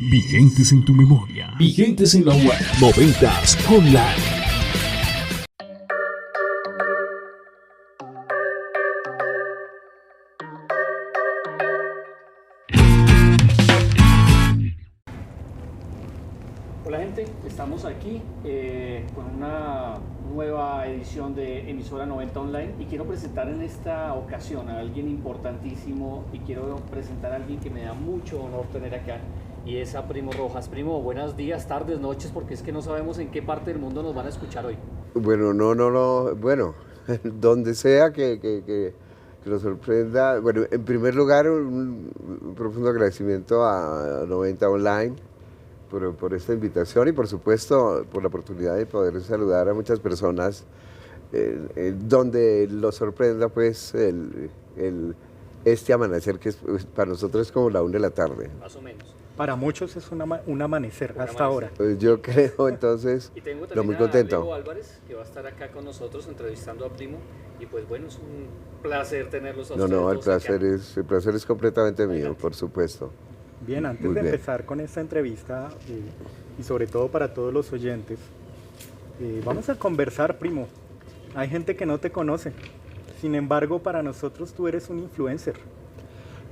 Vigentes en tu memoria. Vigentes en la web. 90s Online. Hola gente, estamos aquí con una nueva edición de Emisora 90 Online y quiero presentar en esta ocasión a alguien importantísimo y quiero presentar a alguien que me da mucho honor tener acá y es a Primo Rojas. Primo, buenos días, tardes, noches, porque es que no sabemos en qué parte del mundo nos van a escuchar hoy. Bueno, bueno, donde sea que nos sorprenda. Bueno, en primer lugar, un profundo agradecimiento a 90 Online por esta invitación y por supuesto por la oportunidad de poder saludar a muchas personas donde los sorprenda pues este amanecer que para nosotros es como la 1 de la tarde. Más o menos. Para muchos es un amanecer hasta ahora. Pues yo creo entonces, y tengo muy también contento. a Diego Álvarez que va a estar acá con nosotros entrevistando a Primo y pues bueno, es un placer tenerlos a ustedes. No, el placer es completamente mío, Adelante. por supuesto. Bien, antes Muy de bien. empezar con esta entrevista y sobre todo para todos los oyentes, vamos a conversar, Primo. Hay gente que no te conoce, sin embargo para nosotros tú eres un influencer.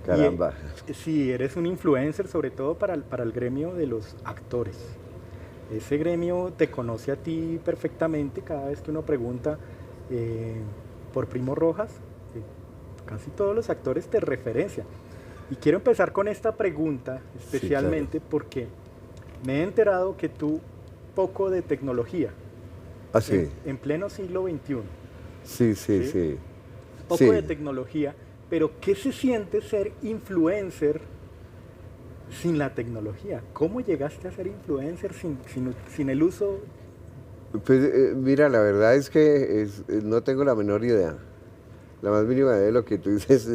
Caramba. Sí, eres un influencer sobre todo para el gremio de los actores. Ese gremio te conoce a ti perfectamente cada vez que uno pregunta por Primo Rojas, casi todos los actores te referencian. Y quiero empezar con esta pregunta especialmente porque me he enterado que tú poco de tecnología. Ah, sí. En pleno siglo XXI. Sí. Poco Sí. de tecnología, pero ¿qué se siente ser influencer sin la tecnología? ¿Cómo llegaste a ser influencer sin el uso? Pues mira, la verdad es que no tengo la menor idea, la más mínima idea de lo que tú dices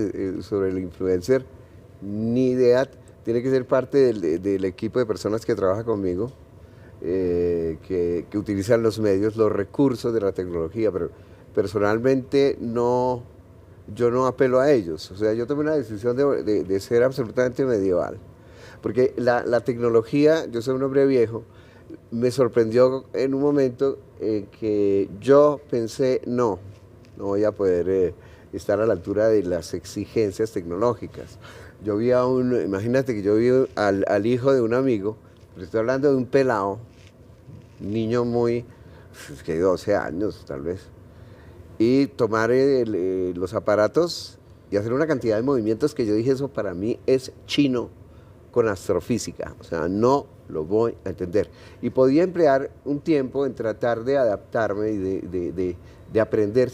sobre el influencer, ni idea. Tiene que ser parte del equipo de personas que trabaja conmigo, que utilizan los medios, los recursos de la tecnología, pero personalmente yo no apelo a ellos. O sea, yo tomé una decisión de ser absolutamente medieval, porque la tecnología, yo soy un hombre viejo, me sorprendió en un momento que yo pensé, no voy a poder estar a la altura de las exigencias tecnológicas. Yo vi imagínate que yo vi al hijo de un amigo, pero estoy hablando de un pelado, un niño que 12 años tal vez, y tomar los aparatos y hacer una cantidad de movimientos que yo dije, eso para mí es chino con astrofísica, o sea, no lo voy a entender. Y podía emplear un tiempo en tratar de adaptarme y de aprender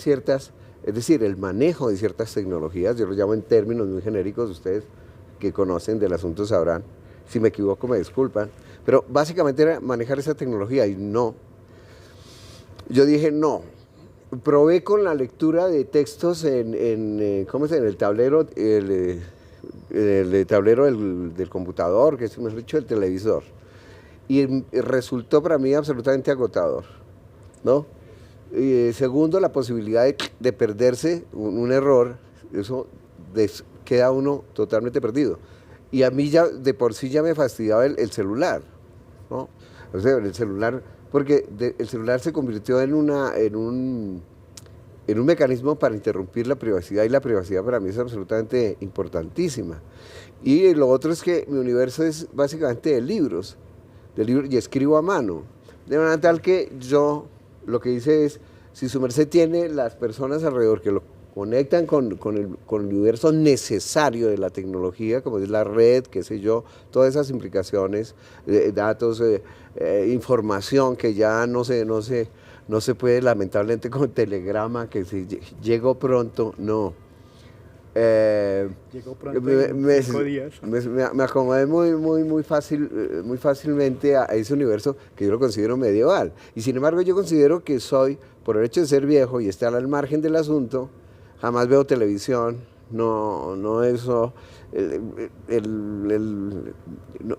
es decir, el manejo de ciertas tecnologías. Yo lo llamo en términos muy genéricos, ustedes que conocen del asunto sabrán, si me equivoco me disculpan, pero básicamente era manejar esa tecnología y no. Yo dije no. Probé con la lectura de textos ¿cómo es? En el tablero, el tablero del computador, que es mejor dicho el televisor. Y resultó para mí absolutamente agotador, ¿no? Segundo, la posibilidad de perderse un error, eso queda uno totalmente perdido. Y a mí ya de por sí ya me fastidiaba el celular, ¿no? O sea, el celular, porque el celular se convirtió en un mecanismo para interrumpir la privacidad, y la privacidad para mí es absolutamente importantísima. Y lo otro es que mi universo es básicamente de libros, y escribo a mano, de manera tal que yo lo que hice es, si su merced tiene las personas alrededor que lo conectan con el universo necesario de la tecnología, como es la red, qué sé yo, todas esas implicaciones, datos, información que ya no se puede, lamentablemente, con telegrama, que si llegó pronto, no. Llegó pronto en 5 días. Me acomodé muy fácilmente a ese universo que yo lo considero medieval. Y sin embargo yo considero que soy, por el hecho de ser viejo y estar al margen del asunto, jamás veo televisión, no eso,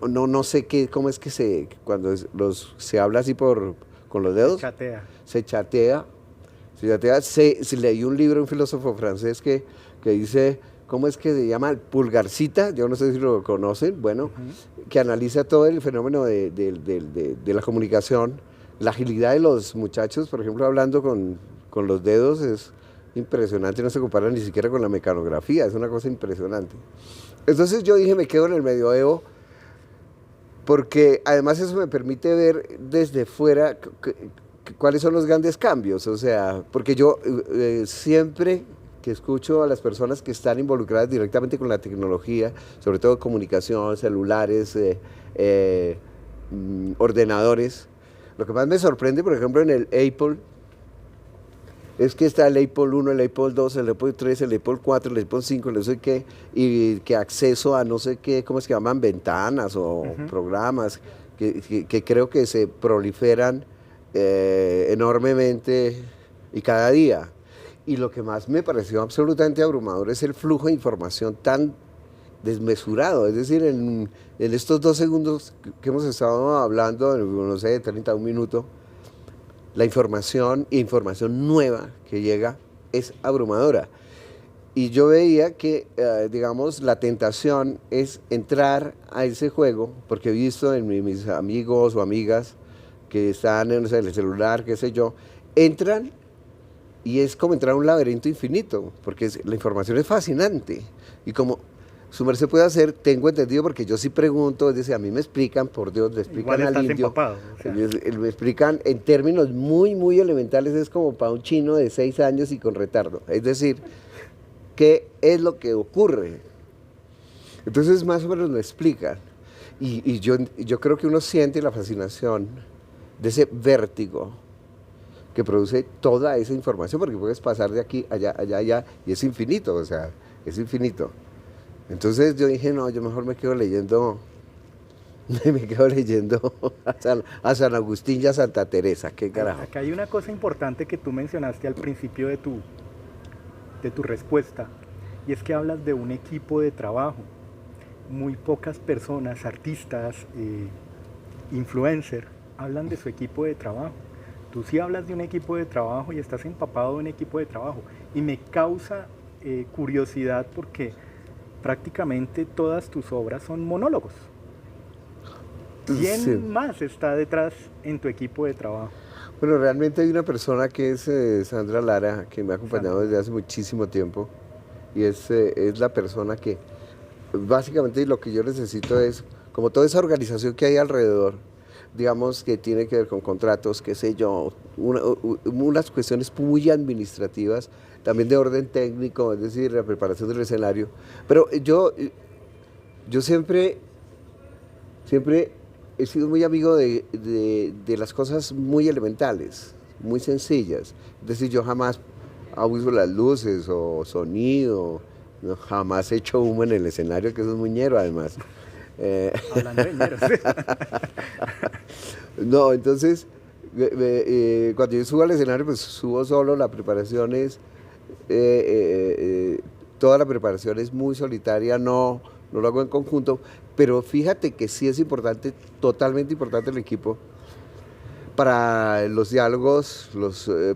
no sé cómo es que cuando se habla así con los dedos. Se chatea. Se leí un libro, un filósofo francés que dice, ¿cómo es que se llama? Pulgarcita, yo no sé si lo conocen, bueno, que analiza todo el fenómeno de la comunicación, la agilidad de los muchachos, por ejemplo, hablando con los dedos es impresionante, no se compara ni siquiera con la mecanografía, es una cosa impresionante. Entonces yo dije, me quedo en el medioevo, porque además eso me permite ver desde fuera cuáles son los grandes cambios, o sea, porque yo siempre que escucho a las personas que están involucradas directamente con la tecnología, sobre todo comunicación, celulares, ordenadores, lo que más me sorprende, por ejemplo, en el Apple, es que está el Apple 1, el Apple 2, el Apple 3, el Apple 4, el Apple 5, no sé qué, y que acceso a no sé qué, ¿cómo es que llaman? Ventanas o programas, que creo que se proliferan enormemente y cada día. Y lo que más me pareció absolutamente abrumador es el flujo de información tan desmesurado. Es decir, en estos 2 segundos que hemos estado hablando, no sé, 30 un minuto, la información nueva que llega es abrumadora. Y yo veía que, digamos, la tentación es entrar a ese juego, porque he visto en mis amigos o amigas que están en el celular, qué sé yo, entran y es como entrar a un laberinto infinito, porque la información es fascinante. Y como su merced puede hacer, tengo entendido, porque yo sí pregunto, es decir, a mí me explican, por Dios, le explican al indio. Empapado, o sea. Me explican en términos muy, muy elementales, es como para un chino de 6 años y con retardo. Es decir, ¿qué es lo que ocurre? Entonces más o menos lo explican. Y yo creo que uno siente la fascinación de ese vértigo que produce toda esa información, porque puedes pasar de aquí, allá, allá, allá, y es infinito, o sea, es infinito. Entonces yo dije, no, yo mejor me quedo leyendo a San Agustín y a Santa Teresa, qué carajo. Acá hay una cosa importante que tú mencionaste al principio de tu respuesta, y es que hablas de un equipo de trabajo. Muy pocas personas, artistas, influencers, hablan de su equipo de trabajo. Tú sí hablas de un equipo de trabajo y estás empapado de un equipo de trabajo. Y me causa curiosidad porque prácticamente todas tus obras son monólogos. ¿Quién más está detrás en tu equipo de trabajo? Bueno, realmente hay una persona que es Sandra Lara, que me ha acompañado desde hace muchísimo tiempo, y es la persona que básicamente lo que yo necesito es, como toda esa organización que hay alrededor, digamos que tiene que ver con contratos, qué sé yo, unas cuestiones muy administrativas, también de orden técnico, es decir, la preparación del escenario. Pero yo siempre he sido muy amigo de las cosas muy elementales, muy sencillas. Es decir, yo jamás uso las luces o sonido, no, jamás he hecho humo en el escenario, que eso es muy ñero además. Hablando de ñeros. No, entonces, cuando yo subo al escenario, pues subo solo, la preparación es, toda la preparación es muy solitaria, no lo hago en conjunto, pero fíjate que sí es importante, totalmente importante el equipo, para los diálogos,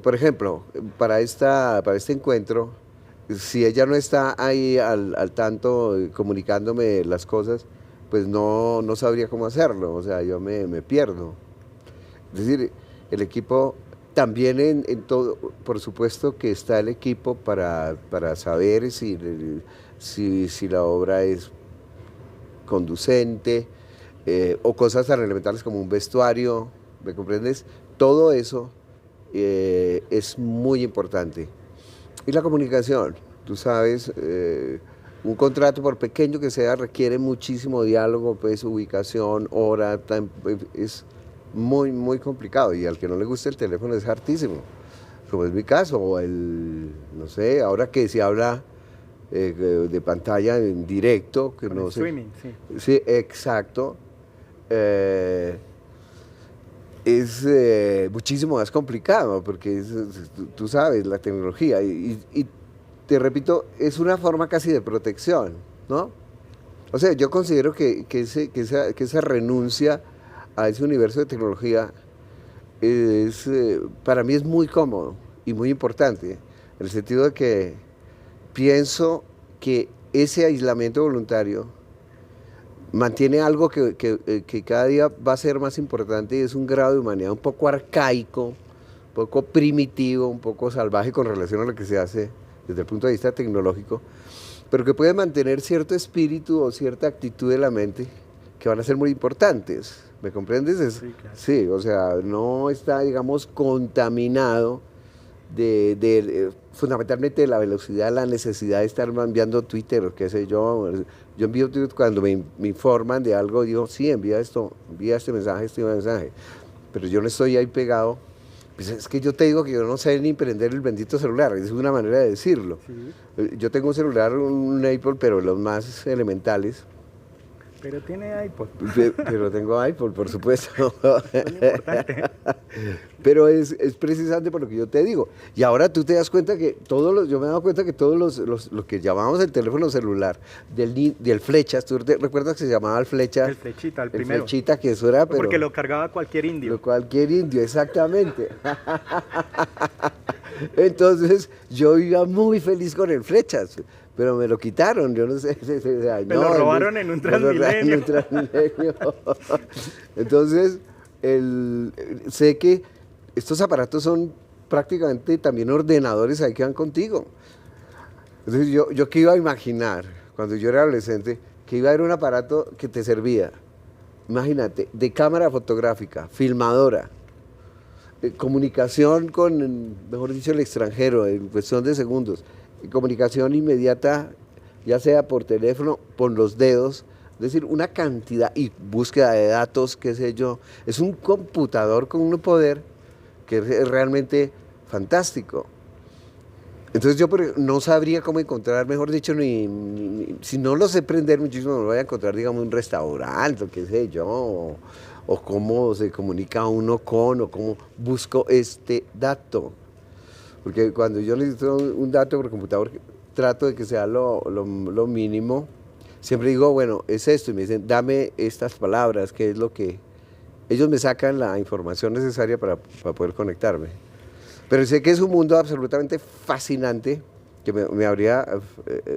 por ejemplo, para este encuentro, si ella no está ahí al tanto comunicándome las cosas, pues no sabría cómo hacerlo, o sea, yo me pierdo. Es decir, el equipo también en todo, por supuesto que está el equipo para saber si la obra es conducente, o cosas tan elementales como un vestuario, ¿me comprendes? Todo eso es muy importante. Y la comunicación, tú sabes, un contrato, por pequeño que sea, requiere muchísimo diálogo, pues ubicación, hora, es muy, muy complicado. Y al que no le gusta el teléfono es hartísimo, como es mi caso, o no sé, ahora que se habla de pantalla en directo, que con no el sé. Streaming, sí. Sí, exacto. Es muchísimo más complicado, porque tú sabes, la tecnología, y te repito, es una forma casi de protección, ¿no? O sea, yo considero que esa renuncia a ese universo de tecnología para mí es muy cómodo y muy importante, en el sentido de que pienso que ese aislamiento voluntario mantiene algo que cada día va a ser más importante y es un grado de humanidad un poco arcaico, un poco primitivo, un poco salvaje con relación a lo que se hace desde el punto de vista tecnológico, pero que puede mantener cierto espíritu o cierta actitud de la mente que van a ser muy importantes. ¿Me comprendes? Sí, claro. Sí, o sea, no está, digamos, contaminado fundamentalmente de la velocidad, la necesidad de estar enviando Twitter o qué sé yo. Yo envío Twitter cuando me informan de algo, digo, sí, envía esto, envía este mensaje, pero yo no estoy ahí pegado. Pues es que yo te digo que yo no sé ni prender el bendito celular, es una manera de decirlo. Sí. Yo tengo un celular, un Apple, pero los más elementales. Pero tiene iPod. Pero tengo iPhone, por supuesto. Es muy importante. Pero es precisamente por lo que yo te digo. Y ahora tú te das cuenta que yo me he dado cuenta que todos los que llamamos el teléfono celular, del flechas, ¿tú te recuerdas que se llamaba el flecha? El flechita, el El primero. flechita, que eso era, pero... Porque lo cargaba cualquier indio. Cualquier indio, exactamente. Entonces, yo iba muy feliz con el flechas, pero me lo quitaron, yo no sé. Me lo robaron en un Transmilenio. Entonces, sé que estos aparatos son prácticamente también ordenadores ahí que van contigo. Entonces, yo qué iba a imaginar cuando yo era adolescente, que iba a haber un aparato que te servía, imagínate, de cámara fotográfica, filmadora, comunicación con, mejor dicho, el extranjero en cuestión de segundos, comunicación inmediata, ya sea por teléfono, por los dedos, es decir, una cantidad, y búsqueda de datos, qué sé yo, es un computador con un poder que es realmente fantástico. Entonces yo no sabría cómo encontrar, mejor dicho, si no lo sé prender muchísimo, no lo voy a encontrar, digamos, un restaurante, o qué sé yo, o cómo se comunica uno o cómo busco este dato. Porque cuando yo necesito un dato por computador, trato de que sea lo mínimo. Siempre digo, bueno, es esto, y me dicen, dame estas palabras, que es lo que... Ellos me sacan la información necesaria para poder conectarme. Pero sé que es un mundo absolutamente fascinante, que me habría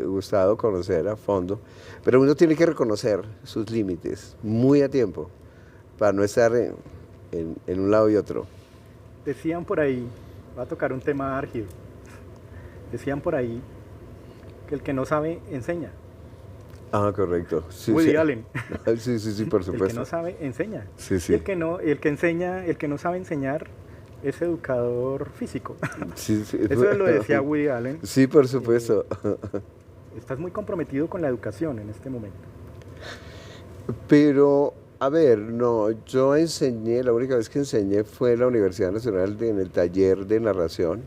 gustado conocer a fondo, pero uno tiene que reconocer sus límites muy a tiempo, para no estar en un lado y otro. Decían por ahí, va a tocar un tema álgido, decían por ahí que el que no sabe, enseña. Ah, correcto. Sí, Woody sí. Allen. Sí, por supuesto. El que no sabe, enseña. Sí. Y el que no sabe enseñar, es educador físico. Sí. Eso lo decía Woody Allen. Sí, por supuesto. Estás muy comprometido con la educación en este momento. Pero, a ver, no, yo enseñé, la única vez que enseñé fue en la Universidad Nacional en el taller de narración.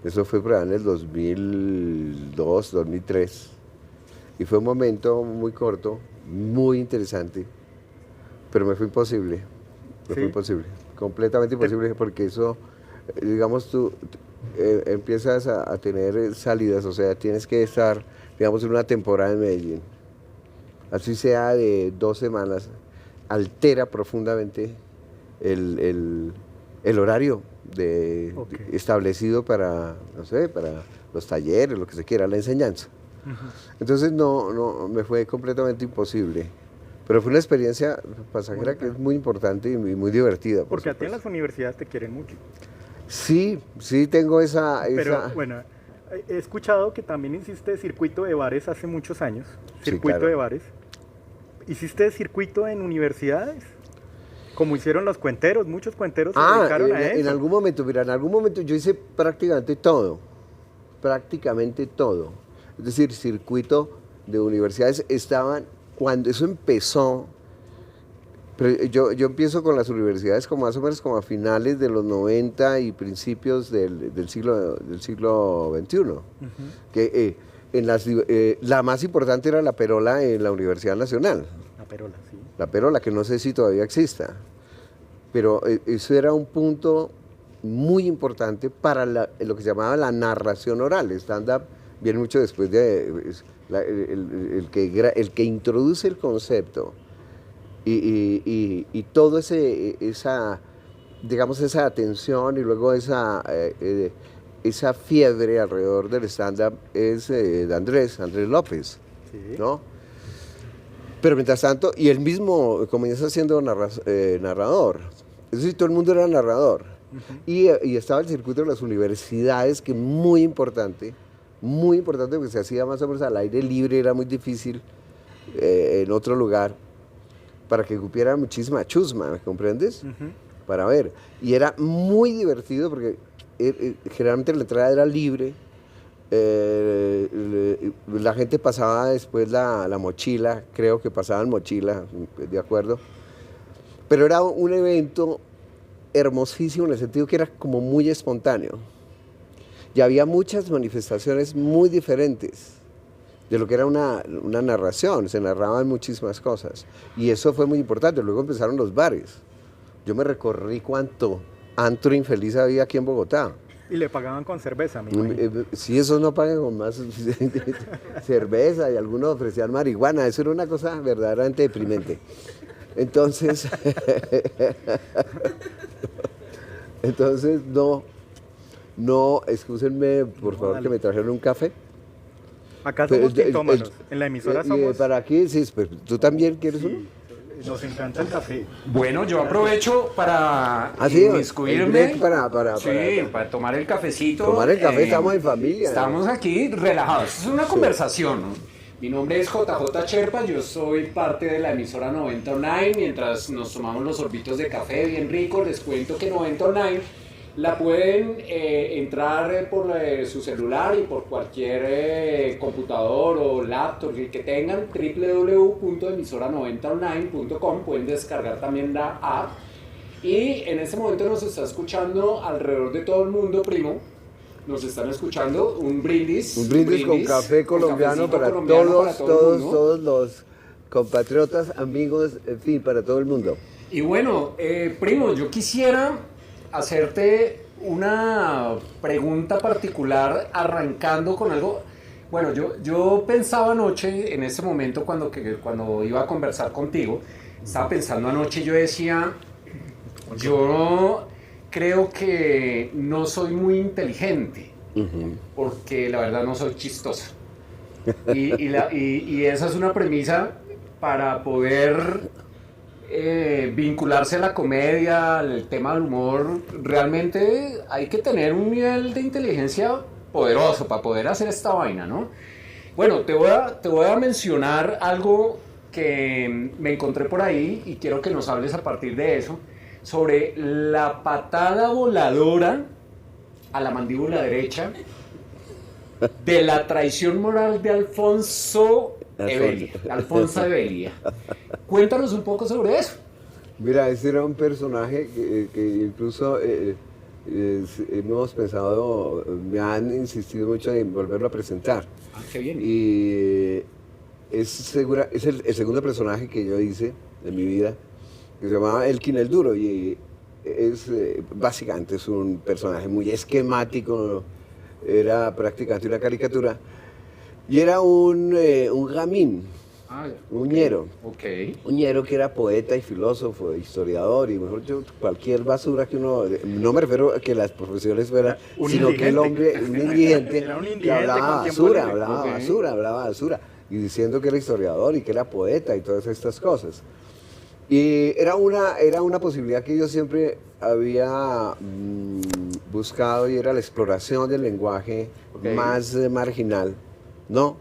Eso fue por allá en el 2002, 2003. Y fue un momento muy corto, muy interesante, pero me fue imposible. Fue imposible, completamente imposible, porque eso, digamos, tú empiezas a tener salidas, o sea, tienes que estar, digamos, en una temporada en Medellín, así sea de 2 semanas, altera profundamente el horario establecido para, no sé, para los talleres, lo que se quiera, la enseñanza. Entonces no, me fue completamente imposible. Pero fue una experiencia pasajera que es muy importante y muy divertida. Porque a ti en las universidades te quieren mucho. Sí, tengo esa... Pero bueno, he escuchado que también hiciste circuito de bares hace muchos años. Circuito de bares. ¿Hiciste circuito en universidades? Como hicieron los cuenteros, muchos cuenteros se dedicaron a eso. En algún momento, mira, en algún momento yo hice prácticamente todo. Es decir, circuito de universidades estaban, cuando eso empezó, pero yo empiezo con las universidades como más o menos como a finales de los 90 y principios del siglo XXI. Que la más importante era la Perola en la Universidad Nacional. La Perola, sí. La Perola, que no sé si todavía exista. Pero eso era un punto muy importante para lo que se llamaba la narración oral. Stand-up viene mucho después de el que introduce el concepto y todo esa atención y luego esa fiebre alrededor del stand-up es de Andrés López. Sí. ¿no? Pero mientras tanto, y él mismo comienza siendo narrador. Es decir, todo el mundo era narrador. Y estaba el circuito de las universidades, que es muy importante, porque se hacía más o menos al aire libre, era muy difícil en otro lugar, para que cupiera muchísima chusma, ¿me comprendes? Para ver. Y era muy divertido porque generalmente la entrada era libre, la gente pasaba después la mochila, creo que pasaban mochila, de acuerdo, pero era un evento hermosísimo en el sentido que era como muy espontáneo y había muchas manifestaciones muy diferentes de lo que era una narración, se narraban muchísimas cosas y eso fue muy importante. Luego empezaron los bares, yo me recorrí cuánto antro infeliz había aquí en Bogotá. Y le pagaban con cerveza, me imagino. Sí, esos no pagan con más cerveza y algunos ofrecían marihuana, eso era una cosa verdaderamente deprimente. Entonces, no, excúsenme, por favor, dale. que me trajeron un café. Acá somos quintómanos. En la emisora somos... Para aquí, sí, pues, ¿tú también quieres uno? Nos encanta el café. Bueno, yo aprovecho para Sí, inmiscuirme. para Tomar el cafecito. tomar el café, estamos en familia. Estamos aquí relajados. Es una conversación, ¿no? Mi nombre es JJ Cherpa, yo soy parte de la emisora 90.9. Mientras nos tomamos los sorbitos de café bien ricos, les cuento que 90.9 la pueden entrar por su celular y por cualquier computador o laptop que tengan, www.emisora90online.com. Pueden descargar también la app. Y en este momento nos está escuchando alrededor de todo el mundo, primo. Nos están escuchando un brindis. Un brindis con café colombiano para todos los compatriotas, amigos, en fin, para todo el mundo. Y bueno, primo, yo quisiera hacerte una pregunta particular arrancando con algo. Bueno, yo pensaba anoche, en ese momento cuando iba a conversar contigo, estaba pensando anoche y yo decía, yo creo que no soy muy inteligente, porque la verdad no soy chistoso. Y esa es una premisa para poder vincularse a la comedia, al tema del humor. Realmente hay que tener un nivel de inteligencia poderoso para poder hacer esta vaina, ¿no? Bueno, te voy a mencionar algo que me encontré por ahí y quiero que nos hables a partir de eso, sobre la patada voladora a la mandíbula derecha de la traición moral de Alfonso Evelia. Cuéntanos un poco sobre eso. Mira, ese era un personaje que incluso hemos pensado, me han insistido mucho en volverlo a presentar. Ah, qué bien. Y es el segundo personaje que yo hice en mi vida, que se llamaba Elkin el Duro, y básicamente es un personaje muy esquemático, era prácticamente una caricatura, y era un gamín, un ñero, un ñero que era poeta y filósofo, historiador, y mejor dicho, cualquier basura que uno, no me refiero a que las profesiones fueran, sino que el hombre, un indigente, que hablaba basura, y diciendo que era historiador y que era poeta y todas estas cosas. Y era una posibilidad que yo siempre había buscado, y era la exploración del lenguaje más marginal, ¿no?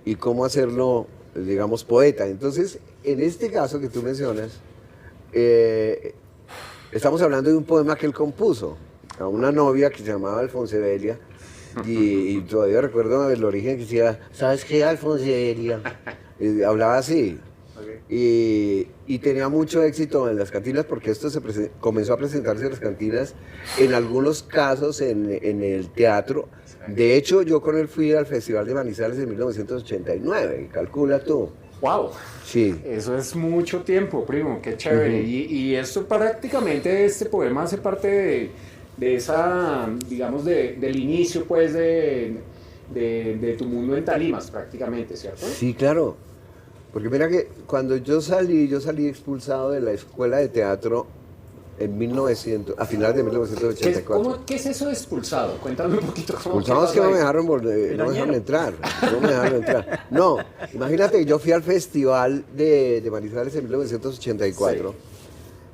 Y cómo hacerlo, digamos, poeta. Entonces, en este caso que tú mencionas, estamos hablando de un poema que él compuso a una novia que se llamaba Alfonso Evelia, y todavía recuerdo el origen, que decía, ¿sabes qué, Alfonso Evelia? Hablaba así. Y tenía mucho éxito en las cantinas, porque esto comenzó a presentarse en las cantinas, en algunos casos en el teatro. De hecho, yo con él fui al Festival de Manizales en 1989, calcula tú. ¡Wow! Sí. Eso es mucho tiempo, primo, qué chévere. Y esto prácticamente, este poema hace parte de esa, digamos, del inicio, pues, de tu mundo en Talimas, prácticamente, ¿cierto? Sí, claro. Porque mira que cuando yo salí expulsado de la escuela de teatro a finales de 1984. ¿Qué es eso de expulsado? Cuéntame un poquito cómo. Expulsados que no me dejaron entrar. No me dejaron entrar. No, imagínate que yo fui al festival de Manizales en 1984,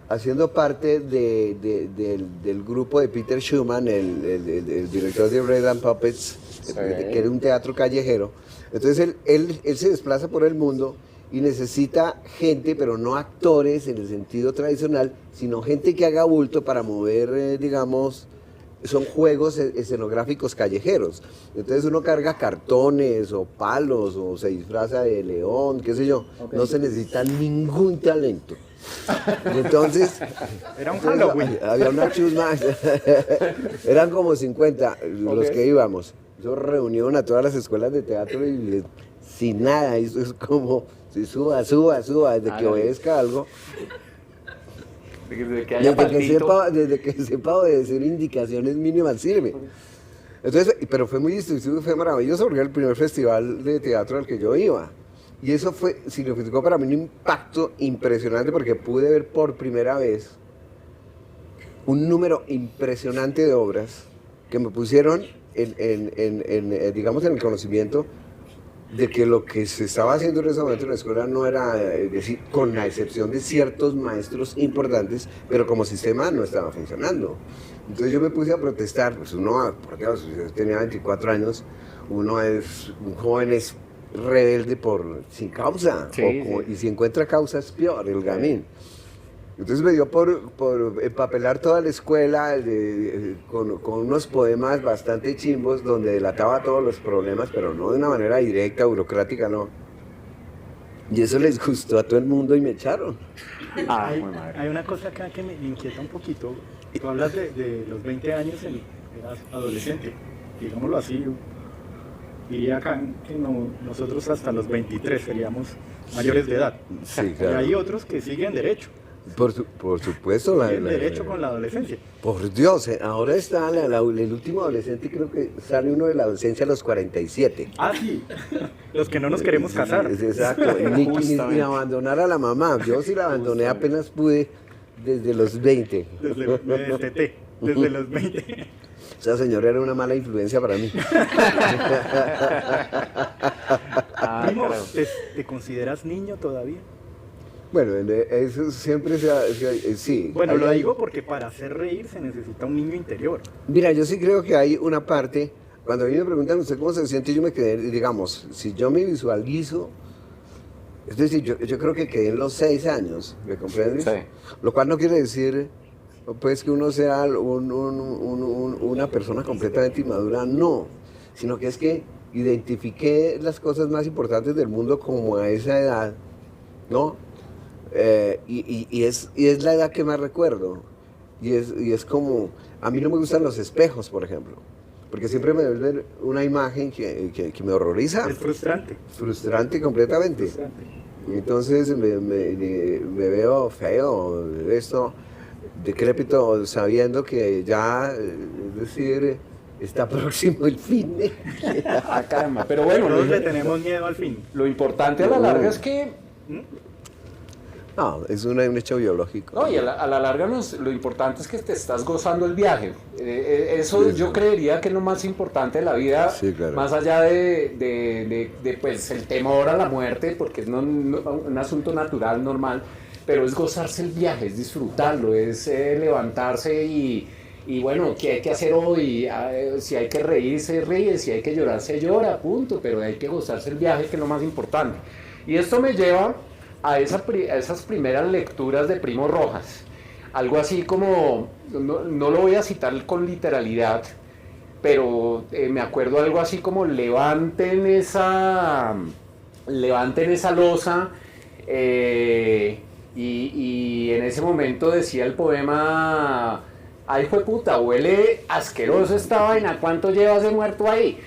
haciendo parte del grupo de Peter Schumann, el director de Bread and Puppets, que era un teatro callejero. Entonces él se desplaza por el mundo y necesita gente, pero no actores en el sentido tradicional, sino gente que haga bulto para mover, digamos, son juegos escenográficos callejeros. Entonces uno carga cartones o palos o se disfraza de león, qué sé yo. Okay. No se necesita ningún talento. Y entonces... Era un Halloween. Había una chusma. Eran como 50 los que íbamos. Eso reunieron a todas las escuelas de teatro y sin nada. Eso es como... Sí, suba, desde que obedezca algo. Desde que sepa obedecer indicaciones mínimas sirve. Entonces, pero fue muy distintivo, fue maravilloso porque era el primer festival de teatro al que yo iba. Y eso significó para mí un impacto impresionante porque pude ver por primera vez un número impresionante de obras que me pusieron digamos, en el conocimiento de que lo que se estaba haciendo en ese momento en la escuela no era, decir, con la excepción de ciertos maestros importantes, pero como sistema no estaba funcionando. Entonces yo me puse a protestar, pues uno, porque yo tenía 24 años, un joven es rebelde sin causa, y si encuentra causa es peor, el gamín. Entonces me dio por empapelar toda la escuela con unos poemas bastante chimbos donde delataba todos los problemas, pero no de una manera directa, burocrática, no. Y eso les gustó a todo el mundo y me echaron. Hay una cosa acá que me inquieta un poquito. Tú hablas de los 20 años, eras adolescente, digámoslo así. Diría acá que nosotros hasta los 23 seríamos mayores de edad. Sí, claro. Y hay otros que siguen derecho. Por supuesto. El derecho con la adolescencia. Por Dios, ahora está el último adolescente, creo que sale uno de la adolescencia a los 47. Ah, sí. Los que no nos queremos casar. Exacto. Ni abandonar a la mamá. Yo sí la abandoné apenas pude desde los 20. Desde los 20. Esa señora era una mala influencia para mí. Primo, ¿te consideras niño todavía? Bueno, eso siempre sí. Bueno, lo digo porque para hacer reír se necesita un niño interior. Mira, yo sí creo que hay una parte, cuando a mí me preguntan usted cómo se siente, yo me quedé, digamos, si yo me visualizo, es decir, yo creo que quedé en los 6 años, ¿me comprendes? Sí. Lo cual no quiere decir, pues, que uno sea una persona completamente inmadura, no, sino que es que identifiqué las cosas más importantes del mundo como a esa edad, ¿no? Y es la edad que más recuerdo. Y es como, a mí no me gustan los espejos, por ejemplo, porque siempre me vuelven una imagen que me horroriza. Es frustrante. Frustrante completamente. Entonces me veo feo, esto, decrépito, sabiendo que ya, es decir, está próximo el fin. Caramba. Pero bueno, todos le tenemos miedo al fin. Lo importante a la larga es que... No, es un hecho biológico. No, y a la larga lo importante es que te estás gozando el viaje. Eso sí, yo creería que es lo más importante de la vida, sí, claro. Más allá de pues, el temor a la muerte, porque es un asunto natural, normal, pero es gozarse el viaje, es disfrutarlo, es levantarse y bueno, ¿qué hay que hacer hoy? Si hay que reír, se ríe, si hay que llorar, se llora, punto, pero hay que gozarse el viaje, que es lo más importante. Y esto me lleva a esas primeras lecturas de Primo Rojas, algo así como, no lo voy a citar con literalidad, pero me acuerdo algo así como levanten esa losa, y en ese momento decía el poema, ay jueputa, huele asqueroso esta vaina, ¿cuánto llevas de muerto ahí?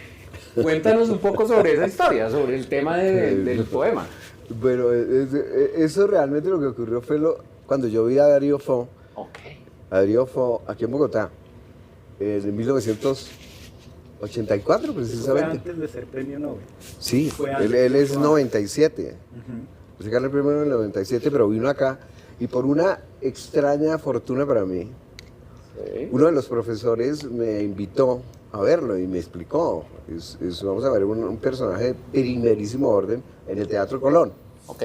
Cuéntanos un poco sobre esa historia, sobre el tema del poema. Bueno, eso realmente lo que ocurrió fue cuando yo vi a Darío Fo. Okay. A Darío Fo aquí en Bogotá, en 1984 precisamente. Fue antes de ser premio Nobel. Sí, él es 97. Se ganó el premio en el 97, pero vino acá Y por una extraña fortuna para mí, uno de los profesores me invitó a verlo y me explicó. Vamos a ver un personaje de primerísimo orden en el Teatro Colón. Ok.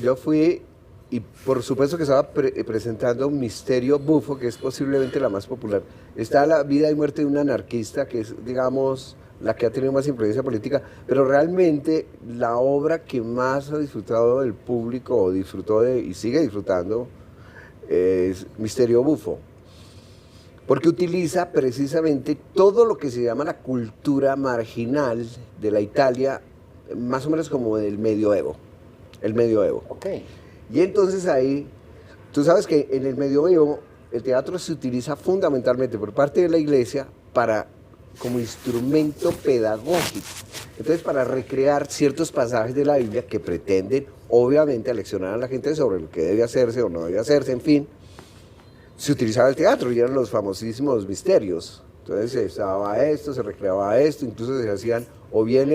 Yo fui y por supuesto que estaba presentando Misterio Bufo, que es posiblemente la más popular. Está La vida y muerte de un anarquista, que es, digamos, la que ha tenido más influencia política, pero realmente la obra que más ha disfrutado del público, o disfrutó y sigue disfrutando, es Misterio Bufo, porque utiliza precisamente todo lo que se llama la cultura marginal de la Italia, más o menos como del medioevo, el medioevo. Okay. Y entonces ahí, tú sabes que en el medioevo el teatro se utiliza fundamentalmente por parte de la iglesia como instrumento pedagógico. Entonces, para recrear ciertos pasajes de la Biblia que pretenden, obviamente, aleccionar a la gente sobre lo que debe hacerse o no debe hacerse, en fin, se utilizaba el teatro y eran los famosísimos misterios. Entonces, se estaba esto, se recreaba esto, incluso se hacían o bien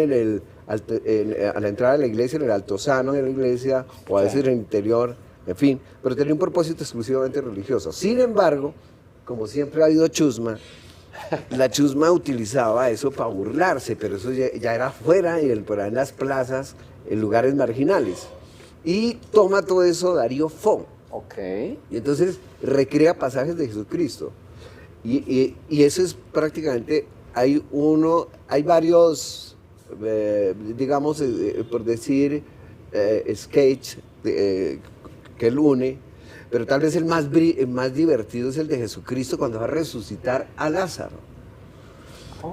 a la entrada de la iglesia, en el altozano de la iglesia, o a veces en el interior, en fin, pero tenía un propósito exclusivamente religioso. Sin embargo, como siempre ha habido chusma, la chusma utilizaba eso para burlarse, pero eso ya era afuera, por ahí en las plazas, en lugares marginales. Y toma todo eso Darío Fo. Okay. Y entonces recrea pasajes de Jesucristo. Y eso es prácticamente, hay varios, digamos, por decir, sketch que él une, pero tal vez el más divertido es el de Jesucristo cuando va a resucitar a Lázaro.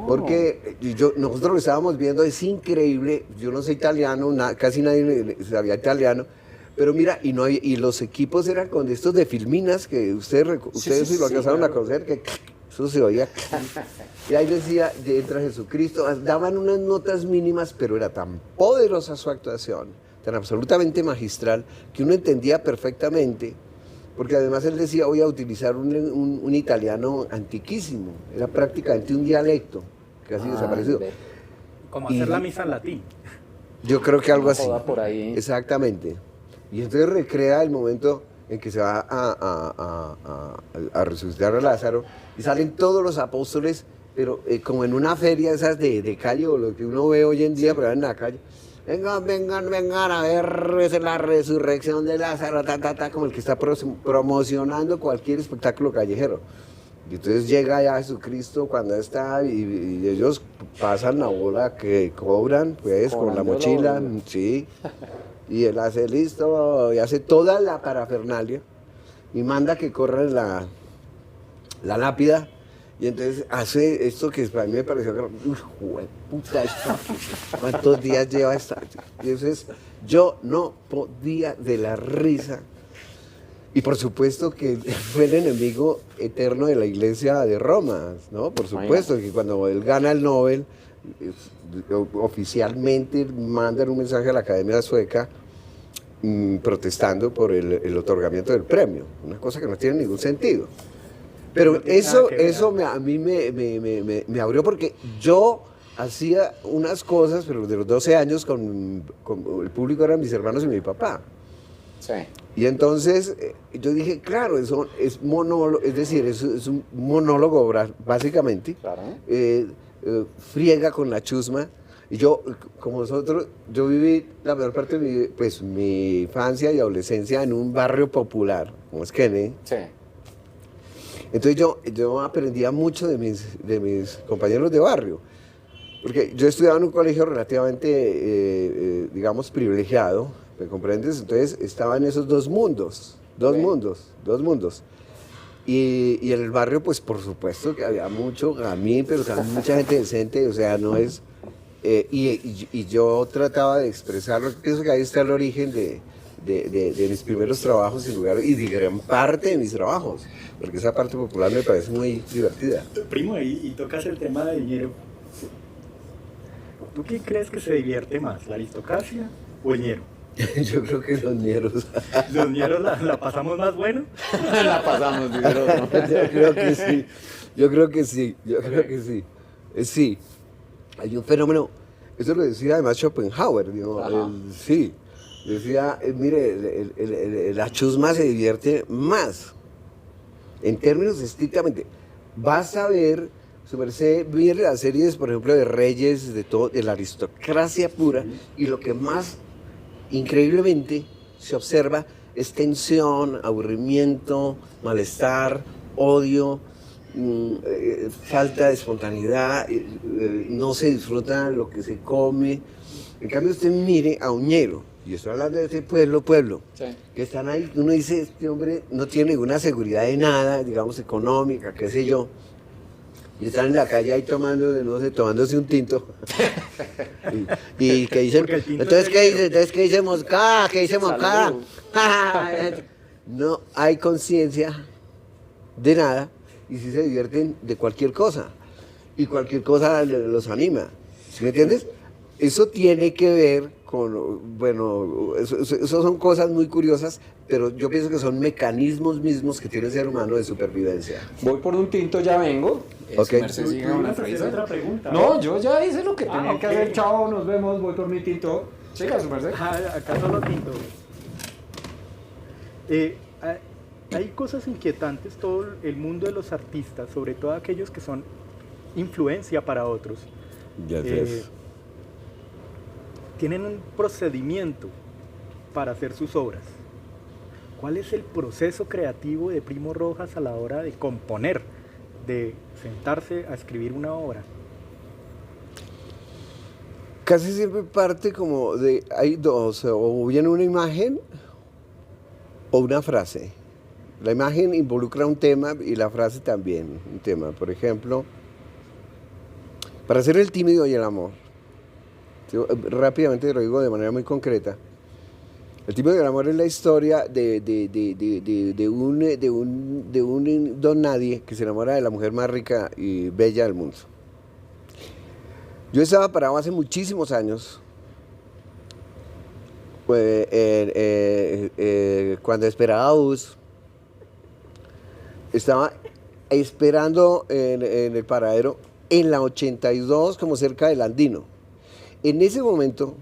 Porque nosotros lo estábamos viendo, es increíble, yo no sé italiano, casi nadie sabía italiano, pero mira, y los equipos eran con estos de filminas que ustedes sí, lo alcanzaron a conocer, que eso se oía. Y ahí decía, entra Jesucristo, daban unas notas mínimas, pero era tan poderosa su actuación, tan absolutamente magistral, que uno entendía perfectamente. Porque además él decía, voy a utilizar un italiano antiquísimo, era prácticamente un dialecto, casi desaparecido. Como hacer la misa en latín. Yo creo que algo así. Por ahí. Exactamente. Y entonces recrea el momento en que se va a resucitar a Lázaro, y salen todos los apóstoles, pero como en una feria esas de calle, o lo que uno ve hoy en día, pero en la calle. Vengan a ver la resurrección de Lázaro, como el que está promocionando cualquier espectáculo callejero. Y entonces llega ya Jesucristo cuando está, y ellos pasan la bola que cobran, pues, con la mochila, sí. Y él hace listo, y hace toda la parafernalia, y manda que corran la lápida. Y entonces hace esto que para mí me pareció que, puta, ¿cuántos días lleva esta? Y entonces yo no podía de la risa. Y por supuesto que fue el enemigo eterno de la iglesia de Roma, ¿no? Por supuesto que cuando él gana el Nobel, oficialmente mandan un mensaje a la Academia Sueca protestando por el otorgamiento del premio, una cosa que no tiene ningún sentido. Pero eso a mí me abrió, porque yo hacía unas cosas, pero de los 12 años con el público eran mis hermanos y mi papá. Sí. Y entonces yo dije, claro, eso es monólogo, es decir, es un monólogo básicamente, Claro. Friega con la chusma. Y yo, como nosotros, yo viví la mayor parte de mi infancia y adolescencia en un barrio popular, como es Kennedy. Sí. Entonces yo aprendía mucho de mis compañeros de barrio, porque yo estudiaba en un colegio relativamente, digamos, privilegiado, ¿me comprendes? Entonces estaba en esos dos mundos. Y en el barrio, pues por supuesto que había mucho gamín, pero también mucha gente decente, o sea, no es... y yo trataba de expresarlo, pienso que ahí está el origen de mis primeros trabajos y de gran parte de mis trabajos, porque esa parte popular me parece muy divertida. Primo, y tocas el tema de dinero. ¿Tú qué crees que se divierte más, la aristocracia o el ñero? Yo creo que los ñeros. ¿Los ñeros la pasamos más bueno? La pasamos, dinero. Yo creo que sí. Sí, hay un fenómeno, eso lo decía además Schopenhauer, digo, sí. Decía, mire, la chusma se divierte más. En términos estrictamente. Vas a ver, su merced, mire las series, por ejemplo, de reyes, de la aristocracia pura, y lo que más increíblemente se observa es tensión, aburrimiento, malestar, odio, falta de espontaneidad, no se disfruta lo que se come. En cambio, usted mire a Uñero, y estoy hablando de ese pueblo, Sí. que están ahí, uno dice, este hombre no tiene ninguna seguridad de nada, digamos, económica, qué sé yo, y están en la calle ahí tomándose un tinto. y que dicen, entonces, ¿qué dice Mosca? ¿Qué dice Mosca? No hay conciencia de nada, y sí se divierten de cualquier cosa, y cualquier cosa los anima, ¿sí me entiendes? Eso tiene que ver con, bueno, eso son cosas muy curiosas, pero yo pienso que son mecanismos mismos que tiene el ser humano de supervivencia. Voy por un tinto, ya vengo. Ok. Su merced sigue con la frase. otra pregunta. No, yo ya hice lo que tenía que ok. hacer. Chao, nos vemos, voy por mi tinto. Siga, su merced. Acá solo tinto. Hay cosas inquietantes, todo el mundo de los artistas, sobre todo aquellos que son influencia para otros. Ya ves. Tienen un procedimiento para hacer sus obras. ¿Cuál es el proceso creativo de Primo Rojas a la hora de componer, de sentarse a escribir una obra? Casi siempre parte como de, hay dos, o bien una imagen o una frase. La imagen involucra un tema y la frase también un tema. Por ejemplo, para hacer el tímido y el amor, yo, rápidamente lo digo de manera muy concreta. El tímido y el amor es la historia de un don nadie que se enamora de la mujer más rica y bella del mundo. Yo estaba parado hace muchísimos años, cuando esperaba bus, estaba esperando en el paradero en la 82, como cerca del Andino. En ese momento,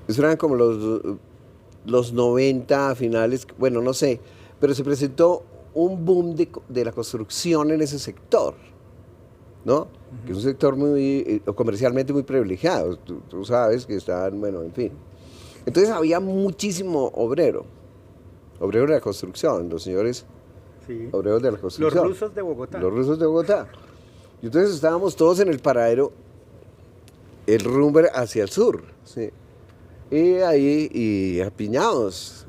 eso eran como los 90 finales, bueno, no sé, pero se presentó un boom de la construcción en ese sector, ¿no? Que es un sector muy comercialmente muy privilegiado, tú sabes que están, bueno, en fin. Entonces había muchísimo obrero de la construcción, los señores Sí. obreros de la construcción. Los rusos de Bogotá. Los rusos de Bogotá. Y entonces estábamos todos en el paradero, el rumbo hacia el sur, ¿sí? Y ahí, y apiñados,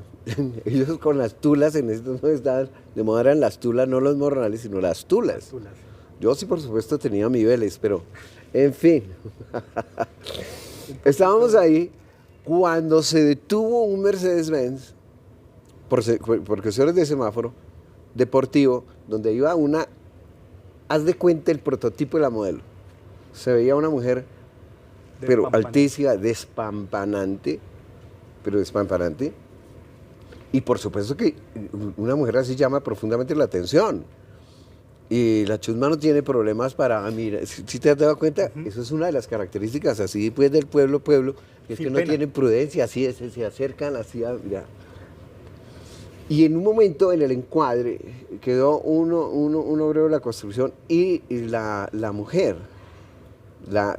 ellos con las tulas, en esto no estaban, de moda eran las tulas, no los morrales, sino las tulas. Tulas. Yo sí, por supuesto, tenía mi Vélez, pero, en fin. Estábamos ahí cuando se detuvo un Mercedes-Benz, por cuestiones de semáforo, deportivo, donde iba una, haz de cuenta el prototipo de la modelo. Se veía una mujer, pero altísima, despampanante, y por supuesto que una mujer así llama profundamente la atención. Y la chusma no tiene problemas para, mira, si te has dado cuenta, eso es una de las características así pues del pueblo, que es Sin que no pena. tienen prudencia, así se acercan, así, mira. Y en un momento en el encuadre quedó un obrero de la construcción y la mujer, la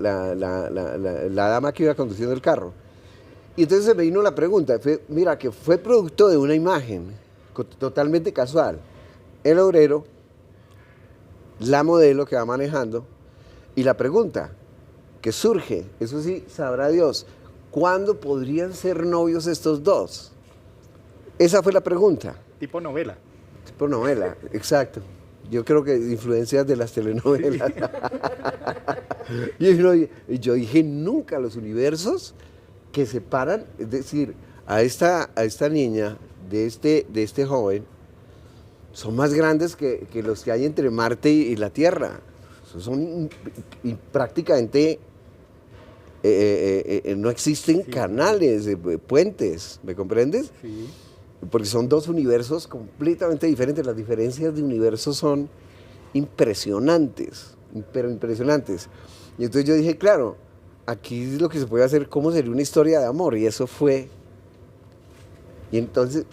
dama que iba conduciendo el carro. Y entonces se me vino la pregunta, mira, que fue producto de una imagen totalmente casual. El obrero, la modelo que va manejando, y la pregunta que surge, eso sí, sabrá Dios, ¿cuándo podrían ser novios estos dos? Esa fue la pregunta. Tipo novela. Tipo novela, exacto. Yo creo que influencias de las telenovelas. Y yo dije, nunca los universos que separan, es decir, a esta niña de este joven, son más grandes que los que hay entre Marte y la Tierra. Son prácticamente, no existen canales, puentes, ¿me comprendes? Sí. Porque son dos universos completamente diferentes. Las diferencias de universos son impresionantes, pero impresionantes. Y entonces yo dije, claro, aquí lo que se puede hacer, ¿cómo sería una historia de amor? Y eso fue Y entonces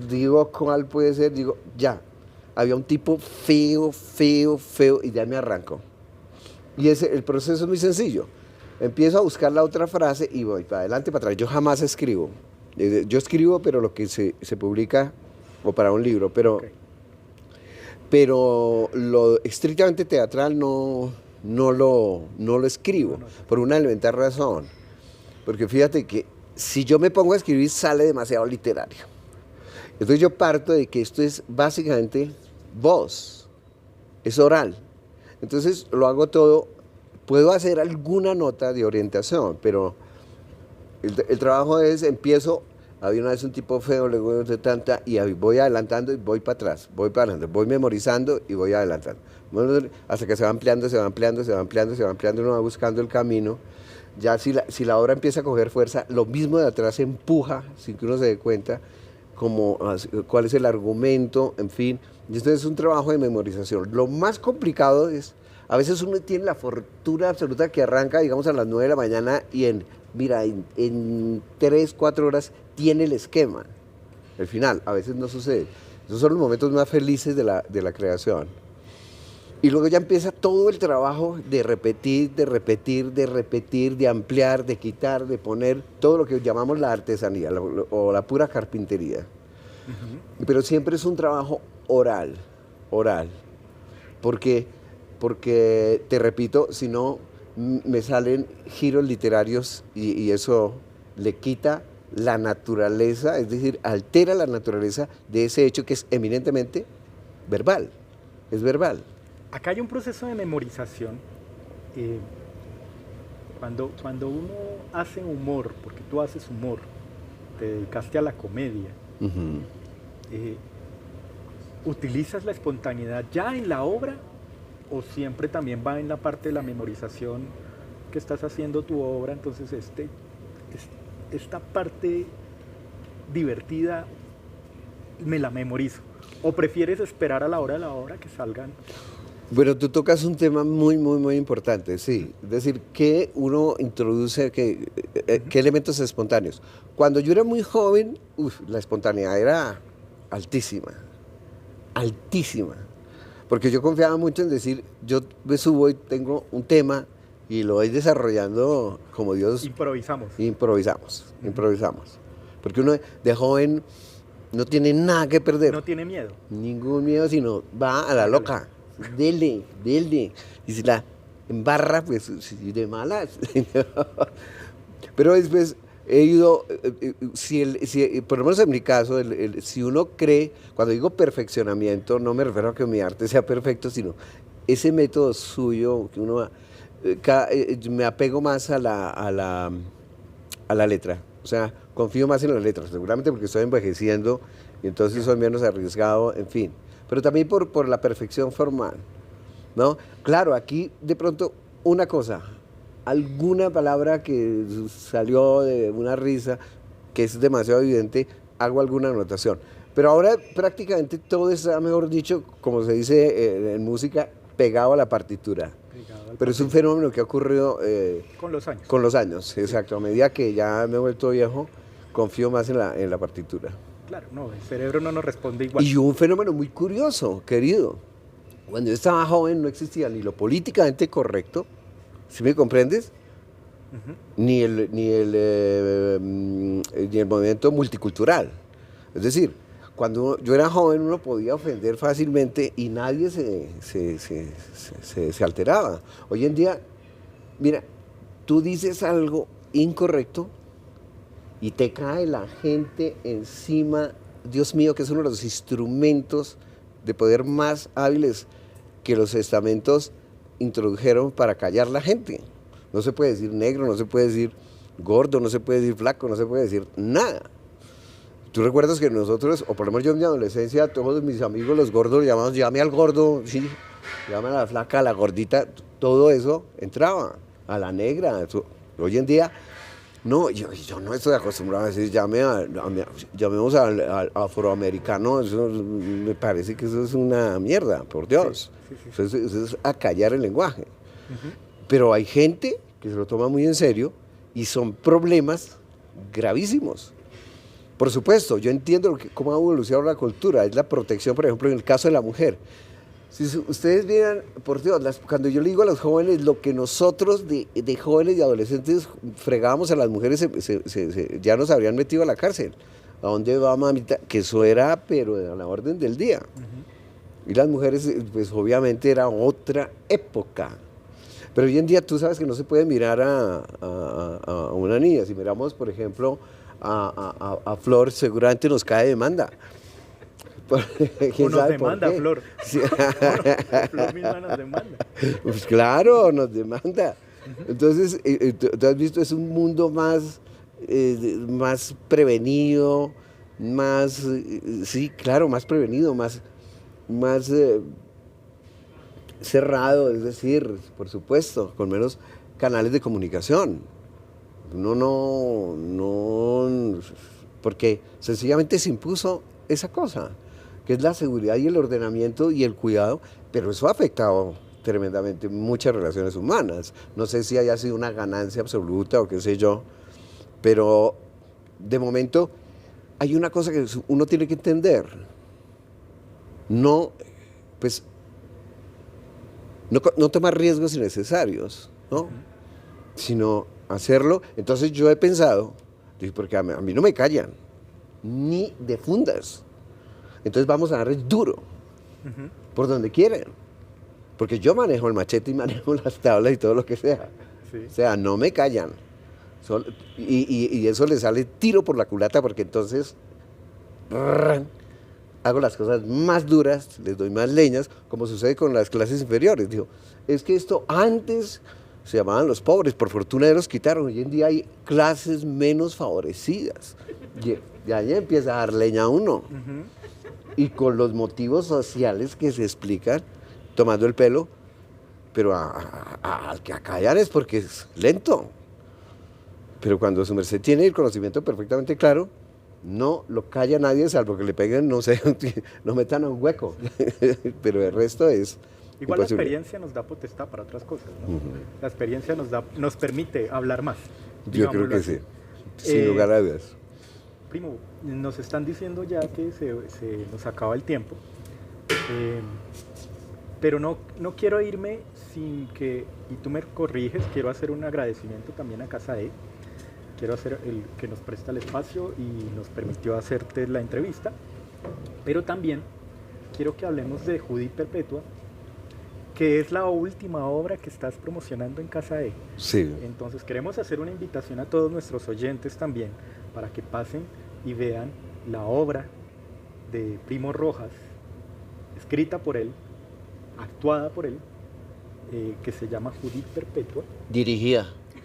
digo, ¿cuál puede ser? Digo, ya, había un tipo feo, y ya me arrancó. Y el proceso es muy sencillo. Empiezo a buscar la otra frase y voy para adelante, para atrás. Yo jamás escribo. Yo escribo, pero lo que se publica, o para un libro, pero lo estrictamente teatral no lo escribo, por una elemental razón. Porque fíjate que si yo me pongo a escribir, sale demasiado literario. Entonces yo parto de que esto es básicamente voz, es oral. Entonces lo hago todo, puedo hacer alguna nota de orientación, pero el trabajo es, empiezo, había una vez un tipo feo, luego de tanta, y voy adelantando y voy para atrás, voy para adelante, voy memorizando y voy adelantando. Hasta que se va ampliando, uno va buscando el camino. Ya si la obra empieza a coger fuerza, lo mismo de atrás se empuja, sin que uno se dé cuenta, como cuál es el argumento, en fin. Y esto es un trabajo de memorización. Lo más complicado es, a veces uno tiene la fortuna absoluta que arranca, digamos, a las 9 de la mañana y en 3, 4 horas tiene el esquema, el final. A veces no sucede. Esos son los momentos más felices de la creación. Y luego ya empieza todo el trabajo de repetir, de ampliar, de quitar, de poner, todo lo que llamamos la artesanía o la pura carpintería. Uh-huh. Pero siempre es un trabajo oral, porque te repito, si no me salen giros literarios y eso le quita la naturaleza, es decir, altera la naturaleza de ese hecho que es eminentemente verbal, es verbal. Acá hay un proceso de memorización. Cuando uno hace humor, porque tú haces humor, te dedicaste a la comedia, uh-huh. ¿Utilizas la espontaneidad ya en la obra o siempre también va en la parte de la memorización que estás haciendo tu obra? Entonces esta parte divertida me la memorizo. ¿O prefieres esperar a la hora de la obra que salgan? Bueno, tú tocas un tema muy, muy, muy importante, sí. Es decir, que uno introduce, qué elementos espontáneos. Cuando yo era muy joven, la espontaneidad era altísima. Porque yo confiaba mucho en decir, yo me subo y tengo un tema y lo voy desarrollando como Dios. Improvisamos. Porque uno de joven no tiene nada que perder. No tiene miedo. Ningún miedo, sino va a la loca. Dele. Y si la embarra, pues de malas. Pero después he ido, por lo menos en mi caso, si uno cree, cuando digo perfeccionamiento, no me refiero a que mi arte sea perfecto, sino ese método suyo, que uno me apego más a la letra. O sea, confío más en la letra, seguramente porque estoy envejeciendo y entonces soy menos arriesgado, en fin. Pero también por la perfección formal, ¿no? Claro, aquí de pronto una cosa, alguna palabra que salió de una risa, que es demasiado evidente, hago alguna anotación. Pero ahora prácticamente todo está, mejor dicho, como se dice en música, pegado a la partitura. Pero es un fenómeno que ha ocurrido con los años. Con los años, exacto. A medida que ya me he vuelto viejo, confío más en la partitura. Claro, no, el cerebro no nos responde igual. Y un fenómeno muy curioso, querido. Cuando yo estaba joven no existía ni lo políticamente correcto, ¿sí me comprendes? Uh-huh. Ni el movimiento multicultural. Es decir, cuando yo era joven uno podía ofender fácilmente y nadie se alteraba. Hoy en día, mira, tú dices algo incorrecto y te cae la gente encima. Dios mío, que es uno de los instrumentos de poder más hábiles que los estamentos introdujeron para callar la gente. No se puede decir negro, no se puede decir gordo, no se puede decir flaco, no se puede decir nada. ¿Tú recuerdas que nosotros, o por lo menos yo en mi adolescencia, todos mis amigos los gordos llamamos, llame al gordo, sí, llame a la flaca, a la gordita, todo eso entraba, a la negra. Eso. Hoy en día, no, yo no estoy acostumbrado a decir, llamemos al afroamericano, eso me parece que eso es una mierda, por Dios. Sí. Eso es acallar el lenguaje. Uh-huh. Pero hay gente que se lo toma muy en serio y son problemas gravísimos. Por supuesto, yo entiendo cómo ha evolucionado la cultura, es la protección, por ejemplo, en el caso de la mujer. Si ustedes vieran, por Dios, cuando yo le digo a los jóvenes lo que nosotros de jóvenes y adolescentes fregábamos a las mujeres, ya nos habrían metido a la cárcel. ¿A dónde va, mamita? Que eso era, pero a la orden del día. Y las mujeres, pues obviamente era otra época. Pero hoy en día tú sabes que no se puede mirar a una niña. Si miramos, por ejemplo, a Flor, seguramente nos cae demanda. O nos demanda, Flor. Sí. Flor misma nos demanda. Pues claro, nos demanda. Entonces, tú has visto, es un mundo más prevenido, sí, claro, más prevenido, más cerrado, es decir, por supuesto, con menos canales de comunicación. No, porque sencillamente se impuso esa cosa, que es la seguridad y el ordenamiento y el cuidado, pero eso ha afectado tremendamente muchas relaciones humanas. No sé si haya sido una ganancia absoluta o qué sé yo, pero de momento hay una cosa que uno tiene que entender. No tomar riesgos innecesarios, ¿no? Sino hacerlo. Entonces yo he pensado, porque a mí no me callan, ni de fundas. Entonces vamos a darles duro, por donde quieran. Porque yo manejo el machete y manejo las tablas y todo lo que sea. Sí. O sea, no me callan. Y eso le sale tiro por la culata, porque entonces hago las cosas más duras, les doy más leñas, como sucede con las clases inferiores. Digo, es que esto antes se llamaban los pobres, por fortuna ya los quitaron. Hoy en día hay clases menos favorecidas. Y ahí empieza a dar leña a uno. Y con los motivos sociales que se explican, tomando el pelo, pero al que acallan es porque es lento. Pero cuando su merced tiene el conocimiento perfectamente claro, no lo calla nadie, salvo que le peguen, no sé, no metan a un hueco. Pero el resto es igual imposible. La experiencia nos da potestad para otras cosas, ¿no? La experiencia nos permite hablar más. Yo creo que así. Sí, sin lugar a dudas. Primo, nos están diciendo ya que se nos acaba el tiempo, pero no quiero irme sin que, y tú me corriges, quiero hacer un agradecimiento también a Casa E. Quiero hacer el que nos presta el espacio y nos permitió hacerte la entrevista, pero también quiero que hablemos de Judith Perpetua, que es la última obra que estás promocionando en Casa E. Sí. Entonces queremos hacer una invitación a todos nuestros oyentes también para que pasen y vean la obra de Primo Rojas, escrita por él, actuada por él, que se llama Judith Perpetua.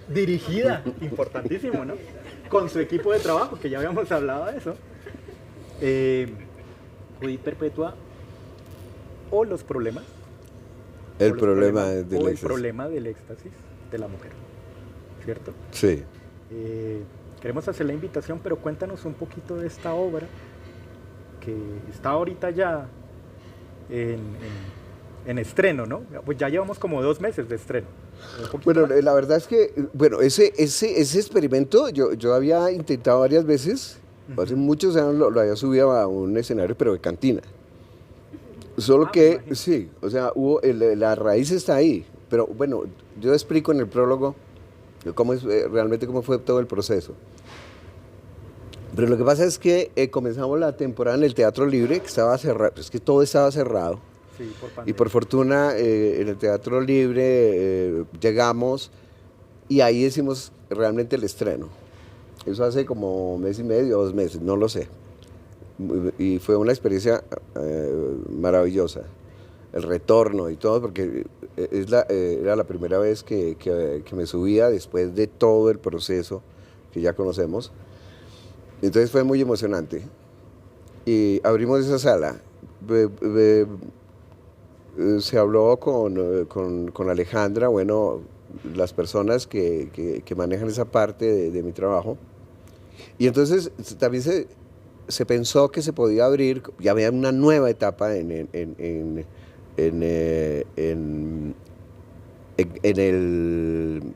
Dirigida, importantísimo, ¿no? Con su equipo de trabajo, que ya habíamos hablado de eso. Judith Perpetua o los problemas. El problema del éxtasis de la mujer, ¿cierto? Sí. Queremos hacer la invitación, pero cuéntanos un poquito de esta obra que está ahorita ya en estreno, ¿no? Pues ya llevamos como 2 meses de estreno. Bueno, la verdad es que, ese experimento yo había intentado varias veces, hace muchos años lo había subido a un escenario, pero de cantina. Solo que, sí, o sea, la raíz está ahí, pero bueno, yo explico en el prólogo realmente cómo fue todo el proceso. Pero lo que pasa es que comenzamos la temporada en el Teatro Libre, que estaba cerrado, es que todo estaba cerrado. Sí, y por fortuna en el Teatro Libre llegamos y ahí hicimos realmente el estreno. Eso hace como 1 mes y medio, 2 meses, no lo sé. Y fue una experiencia maravillosa. El retorno y todo, porque era la primera vez que me subía después de todo el proceso que ya conocemos. Entonces fue muy emocionante. Y abrimos esa sala. Se habló con Alejandra, bueno, las personas que manejan esa parte de mi trabajo. Y entonces también se pensó que se podía abrir, ya había una nueva etapa en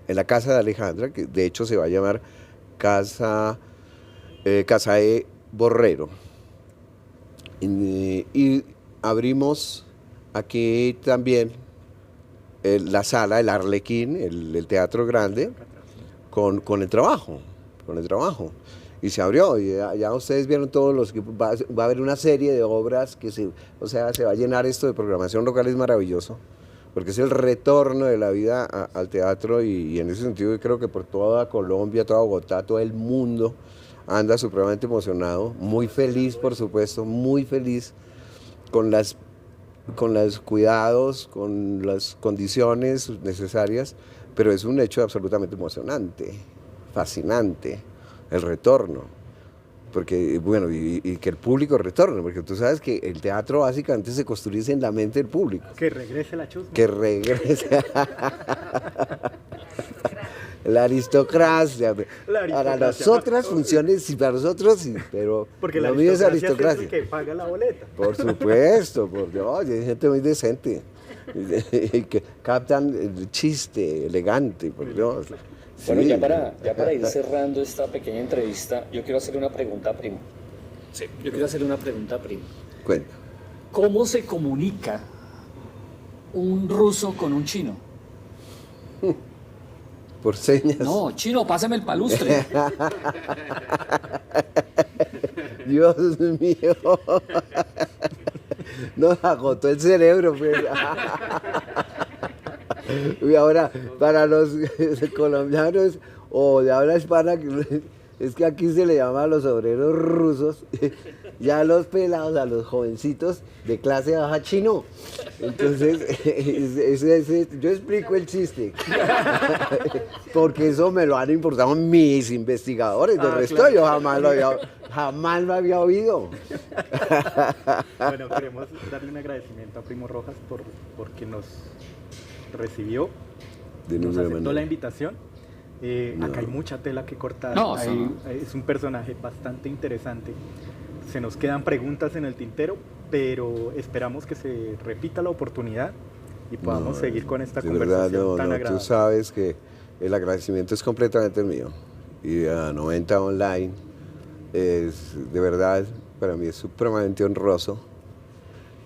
la casa de Alejandra, que de hecho se va a llamar Casa E Borrero. Y abrimos aquí también la sala, el Arlequín, el Teatro Grande, con el trabajo. Y se abrió, y ya ustedes vieron todos los que va a haber una serie de obras que se va a llenar esto de programación local, es maravilloso, porque es el retorno de la vida al teatro y en ese sentido yo creo que por toda Colombia, toda Bogotá, todo el mundo anda supremamente emocionado, muy feliz por supuesto, muy feliz con los cuidados, con las condiciones necesarias, pero es un hecho absolutamente emocionante, fascinante, el retorno, porque bueno, y que el público retorne, porque tú sabes que el teatro básicamente se construye en la mente del público. Que regrese la chusma. Que regrese la aristocracia. Para las otras funciones, sí, para nosotros sí, pero porque lo la mío es aristocracia aristocracia. es el que paga la boleta. Por supuesto, por Dios, hay gente muy decente, y que captan el chiste elegante, por Dios. Bueno, Sí. ya para ir cerrando esta pequeña entrevista, yo quiero hacerle una pregunta a Primo. Sí, yo quiero hacerle una pregunta a Primo. Cuenta. ¿Cómo se comunica un ruso con un chino? Por señas. No, chino, pásame el palustre. Dios mío. Nos agotó el cerebro, pues. Y ahora, para los colombianos o de habla hispana, es que aquí se le llama a los obreros rusos, ya a los pelados, a los jovencitos de clase baja chino. Entonces, yo explico el chiste, porque eso me lo han importado mis investigadores, del resto claro. yo jamás lo había oído. Bueno, queremos darle un agradecimiento a Primo Rojas porque nos recibió, De nos ninguna aceptó manera. la invitación. Acá hay mucha tela que cortar. No, Es un personaje bastante interesante. Se nos quedan preguntas en el tintero, pero esperamos que se repita la oportunidad y podamos seguir con esta de conversación verdad, tan tú agradable. sabes que el agradecimiento es completamente mío. Y a 90 Online es, de verdad, para mí es supremamente honroso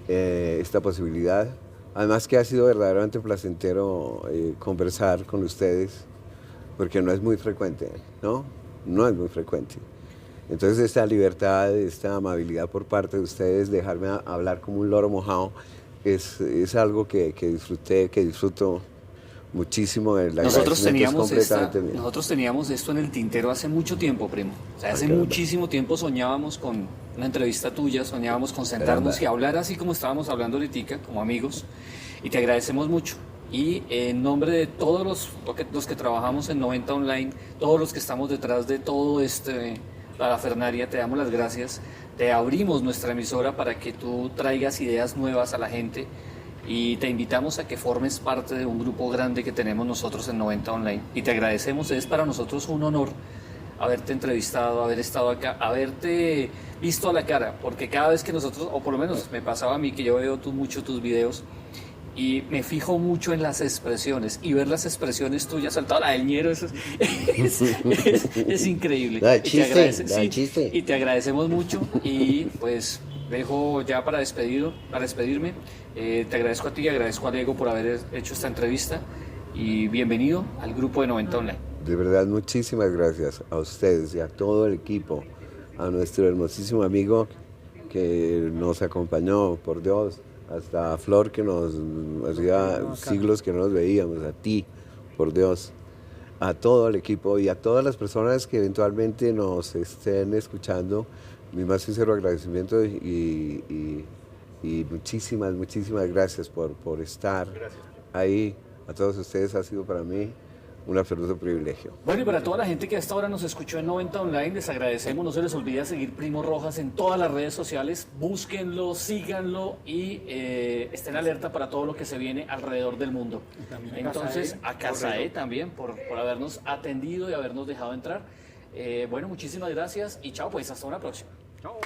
esta posibilidad. Además que ha sido verdaderamente placentero conversar con ustedes, porque no es muy frecuente, ¿no? No es muy frecuente. Entonces esta libertad, esta amabilidad por parte de ustedes, dejarme hablar como un loro mojado, es algo que disfruto muchísimo. Nosotros teníamos esto en el tintero hace mucho tiempo, Primo. O sea, hace muchísimo tiempo soñábamos con una entrevista tuya, soñábamos con sentarnos y hablar así como estábamos hablando ahorita, como amigos. Y te agradecemos mucho. Y en nombre de todos los que trabajamos en 90 Online, todos los que estamos detrás de todo la Fernaria, te damos las gracias. Te abrimos nuestra emisora para que tú traigas ideas nuevas a la gente. Y te invitamos a que formes parte de un grupo grande que tenemos nosotros en 90 Online. Y te agradecemos, es para nosotros un honor haberte entrevistado, haber estado acá, haberte visto a la cara, porque cada vez que nosotros, o por lo menos me pasaba a mí, que yo veo mucho tus videos, y me fijo mucho en las expresiones, y ver las expresiones tuyas, saltado la del ñero, eso es increíble. Da el chiste, Y te agradecemos mucho, y pues dejo ya para despedirme. Te agradezco a ti y agradezco a Diego por haber hecho esta entrevista y bienvenido al grupo de 90 Online. De verdad, muchísimas gracias a ustedes y a todo el equipo, a nuestro hermosísimo amigo que nos acompañó, por Dios, hasta a Flor, que nos hacía siglos que no nos veíamos, a ti, por Dios, a todo el equipo y a todas las personas que eventualmente nos estén escuchando, mi más sincero agradecimiento y muchísimas gracias por estar ahí. A todos ustedes ha sido para mí un absoluto privilegio. Bueno, y para toda la gente que hasta ahora nos escuchó en 90 Online, les agradecemos. No se les olvide seguir Primo Rojas en todas las redes sociales. Búsquenlo, síganlo y estén alerta para todo lo que se viene alrededor del mundo. Entonces, a Casae también por habernos atendido y habernos dejado entrar. Bueno, muchísimas gracias y chao, pues hasta una próxima. Chao.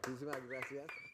Muchísimas gracias.